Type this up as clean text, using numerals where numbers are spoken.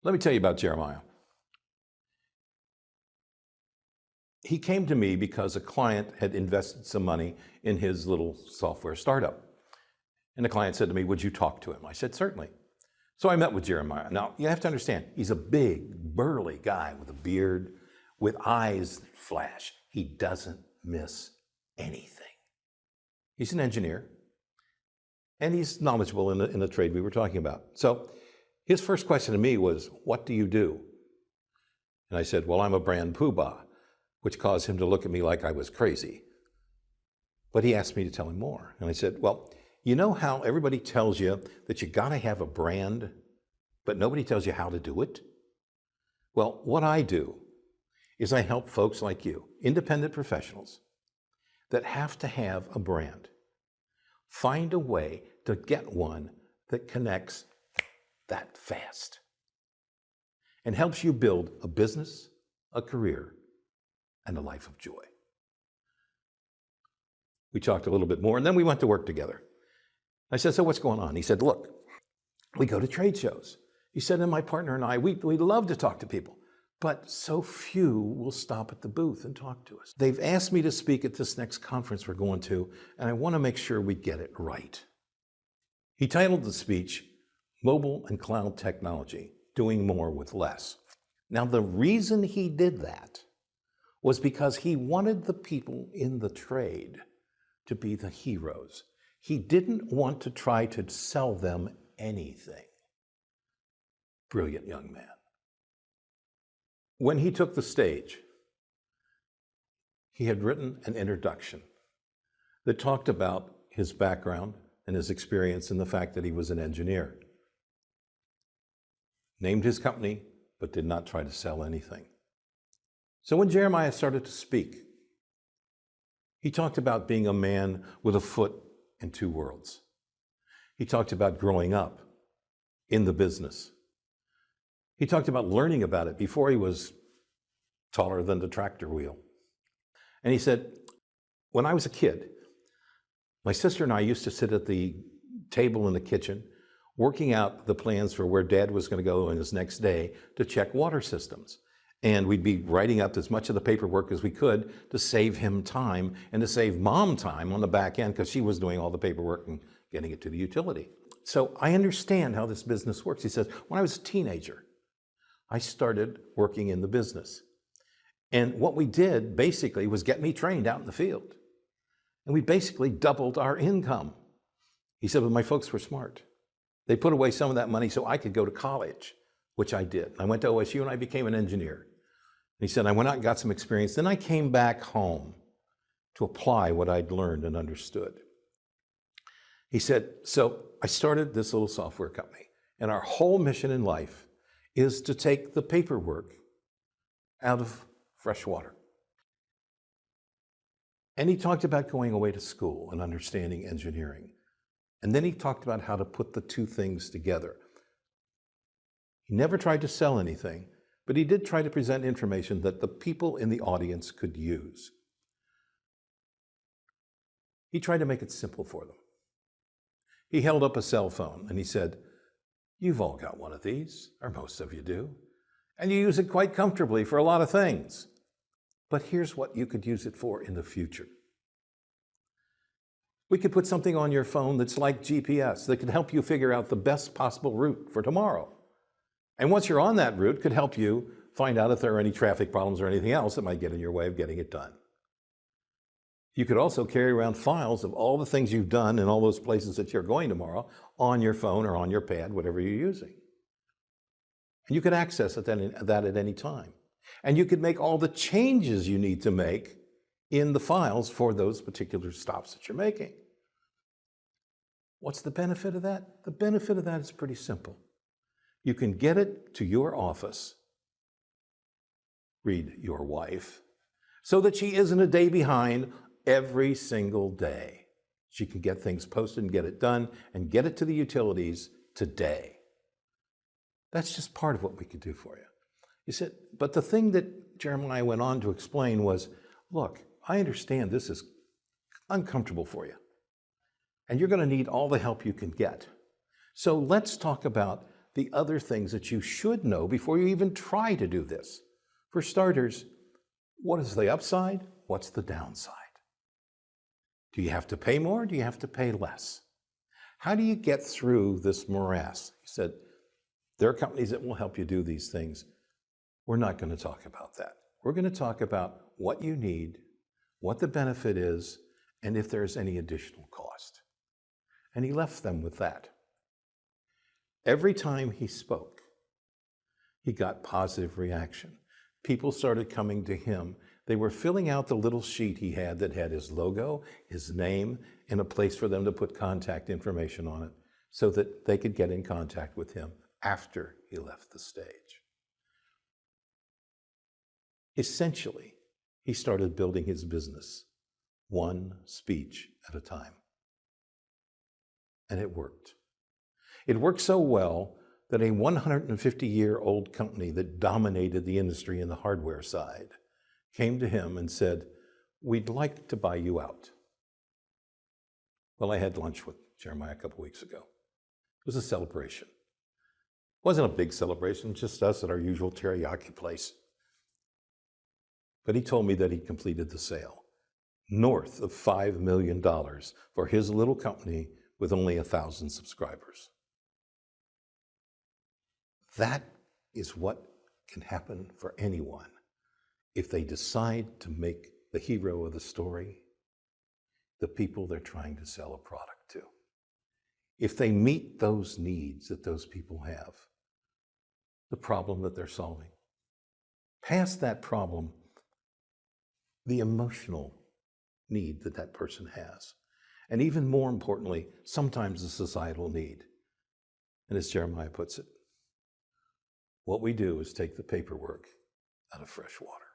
Let me tell you about Jeremiah. He came to me because a client had invested some money in his little software startup. And the client said to me, would you talk to him? I said, certainly. So I met with Jeremiah. Now, you have to understand, he's a big, burly guy with a beard, with eyes that flash. He doesn't miss anything. He's an engineer, and he's knowledgeable in the trade we were talking about. So his first question to me was, what do you do? And I said, well, I'm a brand poobah, which caused him to look at me like I was crazy. But he asked me to tell him more. And I said, well, you know how everybody tells you that you gotta have a brand, but nobody tells you how to do it? Well, what I do is I help folks like you, independent professionals, that have to have a brand, find a way to get one that connects that fast and helps you build a business, a career, and a life of joy. We talked a little bit more, and then we went to work together. I said, so what's going on? He said, look, we go to trade shows. He said, and my partner and I, we love to talk to people, but so few will stop at the booth and talk to us. They've asked me to speak at this next conference we're going to, and I want to make sure we get it right. He titled the speech, Mobile and Cloud Technology, Doing More with Less. Now, the reason he did that was because he wanted the people in the trade to be the heroes. He didn't want to try to sell them anything. Brilliant young man. When he took the stage, he had written an introduction that talked about his background and his experience and the fact that he was an engineer. Named his company, but did not try to sell anything. So when Jeremiah started to speak, he talked about being a man with a foot in two worlds. He talked about growing up in the business. He talked about learning about it before he was taller than the tractor wheel. And he said, when I was a kid, my sister and I used to sit at the table in the kitchen working out the plans for where Dad was going to go on his next day to check water systems. And we'd be writing up as much of the paperwork as we could to save him time and to save Mom time on the back end because she was doing all the paperwork and getting it to the utility. So I understand how this business works. He says, when I was a teenager, I started working in the business. And what we did basically was get me trained out in the field. And we basically doubled our income. He said, but my folks were smart. They put away some of that money so I could go to college, which I did. I went to OSU and I became an engineer. And he said, I went out and got some experience. Then I came back home to apply what I'd learned and understood. He said, so I started this little software company, and our whole mission in life is to take the paperwork out of fresh water. And he talked about going away to school and understanding engineering. And then he talked about how to put the two things together. He never tried to sell anything, but he did try to present information that the people in the audience could use. He tried to make it simple for them. He held up a cell phone and he said, you've all got one of these, or most of you do, and you use it quite comfortably for a lot of things. But here's what you could use it for in the future. We could put something on your phone that's like GPS that could help you figure out the best possible route for tomorrow. And once you're on that route, could help you find out if there are any traffic problems or anything else that might get in your way of getting it done. You could also carry around files of all the things you've done in all those places that you're going tomorrow on your phone or on your pad, whatever you're using. And you could access that at any time. And you could make all the changes you need to make in the files for those particular stops that you're making. What's the benefit of that? The benefit of that is pretty simple. You can get it to your office, read your wife, so that she isn't a day behind every single day. She can get things posted and get it done and get it to the utilities today. That's just part of what we could do for you. He said, but the thing that Jeremiah went on to explain was, look, I understand this is uncomfortable for you, and you're going to need all the help you can get. So let's talk about the other things that you should know before you even try to do this. For starters, what is the upside? What's the downside? Do you have to pay more? Do you have to pay less? How do you get through this morass? He said, there are companies that will help you do these things. We're not going to talk about that. We're going to talk about what you need, what the benefit is, and if there's any additional cost. And he left them with that. Every time he spoke, he got positive reaction. People started coming to him. They were filling out the little sheet he had that had his logo, his name, and a place for them to put contact information on it so that they could get in contact with him after he left the stage. Essentially, he started building his business one speech at a time. And it worked. It worked so well that a 150-year-old company that dominated the industry in the hardware side came to him and said, we'd like to buy you out. Well, I had lunch with Jeremiah a couple weeks ago. It was a celebration. It wasn't a big celebration, just us at our usual teriyaki place. But he told me that he completed the sale, north of $5 million for his little company with only 1,000 subscribers. That is what can happen for anyone if they decide to make the hero of the story the people they're trying to sell a product to. If they meet those needs that those people have, the problem that they're solving. Past that problem, the emotional need that that person has. And even more importantly, sometimes the societal need. And as Jeremiah puts it, what we do is take the paperwork out of fresh water.